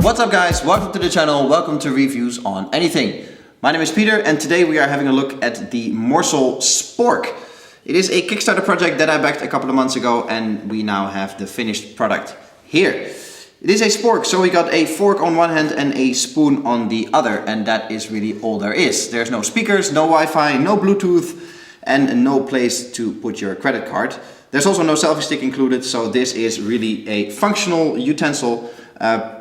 What's up guys, welcome to the channel, welcome to Reviews on Anything. My name is Peter and today we are having a look at the Morsel Spork. It is a Kickstarter project that I backed a couple of months ago and we now have the finished product here. It is a spork, so we got a fork on one hand and a spoon on the other, and that is really all there is. There's no speakers, no Wi-Fi, no Bluetooth and no place to put your credit card. There's also no selfie stick included, so this is really a functional utensil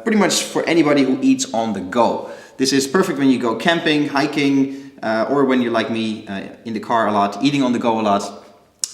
pretty much for anybody who eats on the go. This is perfect when you go camping, hiking, or when you're like me, in the car a lot, eating on the go a lot.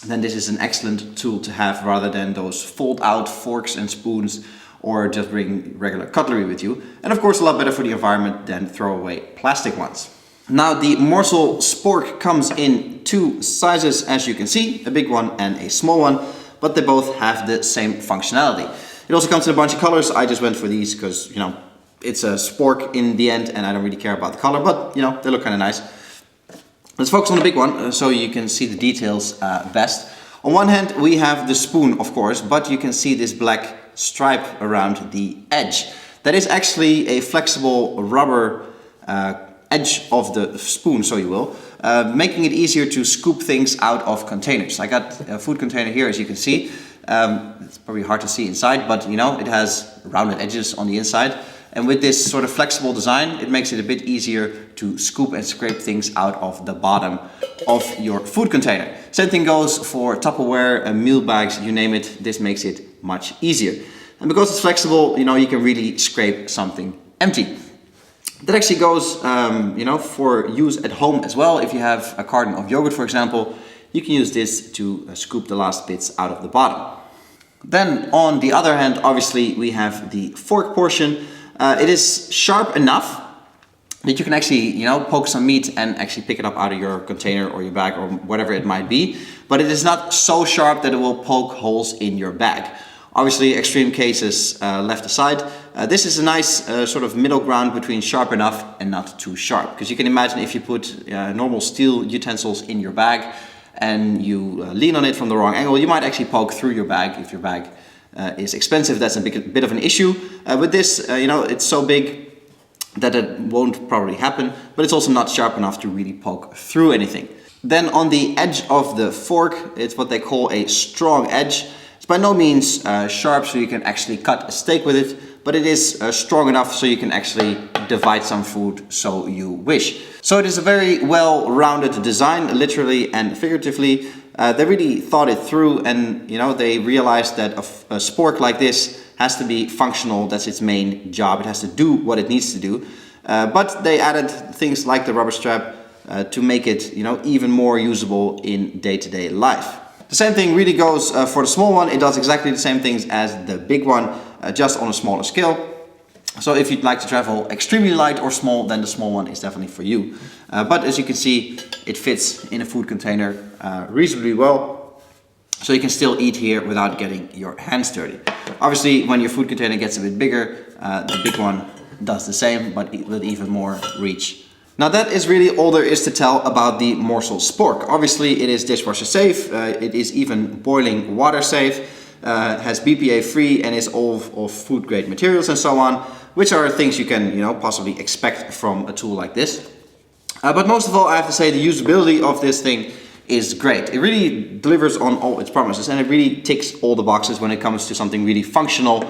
Then this is an excellent tool to have rather than those fold out forks and spoons, or just bring regular cutlery with you. And of course a lot better for the environment than throwaway plastic ones. Now the Morsel Spork comes in two sizes, as you can see, a big one and a small one, but they both have the same functionality. It also comes in a bunch of colors. I just went for these because, you know, it's a spork in the end and I don't really care about the color, but you know, they look kind of nice. Let's focus on the big one so you can see the details best. On one hand we have the spoon, of course, but you can see this black stripe around the edge. That is actually a flexible rubber edge of the spoon, so you will, making it easier to scoop things out of containers. I got a food container here, as you can see. It's probably hard to see inside, but you know, it has rounded edges on the inside. And with this sort of flexible design, it makes it a bit easier to scoop and scrape things out of the bottom of your food container. Same thing goes for Tupperware, meal bags, you name it. This makes it much easier. And because it's flexible, you know, you can really scrape something empty. That actually goes, you know, for use at home as well. If you have a carton of yogurt, for example, you can use this to scoop the last bits out of the bottom. Then on the other hand, obviously we have the fork portion. It is sharp enough that you can actually, you know, poke some meat and actually pick it up out of your container or your bag or whatever it might be. But it is not so sharp that it will poke holes in your bag. Obviously, extreme cases left aside. This is a nice sort of middle ground between sharp enough and not too sharp. Because you can imagine if you put normal steel utensils in your bag and you lean on it from the wrong angle, you might actually poke through your bag. If your bag is expensive, that's a bit of an issue. With this, you know, it's so big that it won't probably happen, but it's also not sharp enough to really poke through anything. Then on the edge of the fork, it's what they call a strong edge. It's by no means sharp so you can actually cut a steak with it, but it is strong enough so you can actually divide some food so you wish. So it is a very well-rounded design, literally and figuratively. They really thought it through, and you know, they realized that a spork like this has to be functional. That's its main job. It has to do what it needs to do. But they added things like the rubber strap to make it, you know, even more usable in day-to-day life. The same thing really goes for the small one. It does exactly the same things as the big one, just on a smaller scale. So if you'd like to travel extremely light or small, then the small one is definitely for you. But as you can see, it fits in a food container reasonably well. So you can still eat here without getting your hands dirty. Obviously, when your food container gets a bit bigger, the big one does the same, but with even more reach. Now that is really all there is to tell about the Morsel Spork. Obviously it is dishwasher safe, it is even boiling water safe, has Bpa-Free and is all of food grade materials and so on, which are things you can, you know, possibly expect from a tool like this. But most of all, I have to say the usability of this thing is great. It really delivers on all its promises and it really ticks all the boxes when it comes to something really functional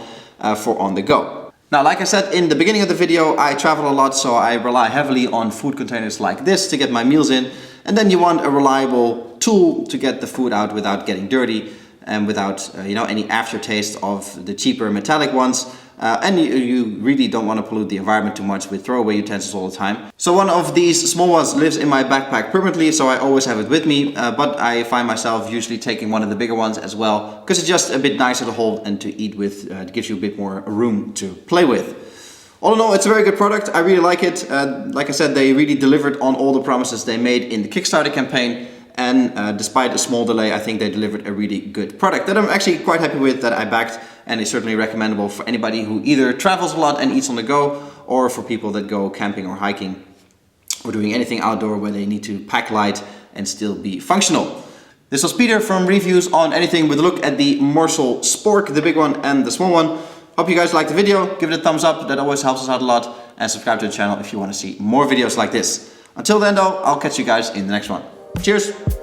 for on the go. Now, like I said in the beginning of the video, I travel a lot, so I rely heavily on food containers like this to get my meals in. And then you want a reliable tool to get the food out without getting dirty and without you know, any aftertaste of the cheaper metallic ones. And you really don't want to pollute the environment too much with throwaway utensils all the time. So one of these small ones lives in my backpack permanently, so I always have it with me. But I find myself usually taking one of the bigger ones as well, because it's just a bit nicer to hold and to eat with. It gives you a bit more room to play with. All in all, it's a very good product. I really like it. Like I said, they really delivered on all the promises they made in the Kickstarter campaign. And despite a small delay, I think they delivered a really good product that I'm actually quite happy with, that I backed, and is certainly recommendable for anybody who either travels a lot and eats on the go, or for people that go camping or hiking or doing anything outdoor where they need to pack light and still be functional. This was Peter from Reviews on Anything with a look at the Morsel Spork, the big one and the small one. Hope you guys liked the video. Give it a thumbs up, that always helps us out a lot. And subscribe to the channel if you want to see more videos like this. Until then though, I'll catch you guys in the next one. Cheers!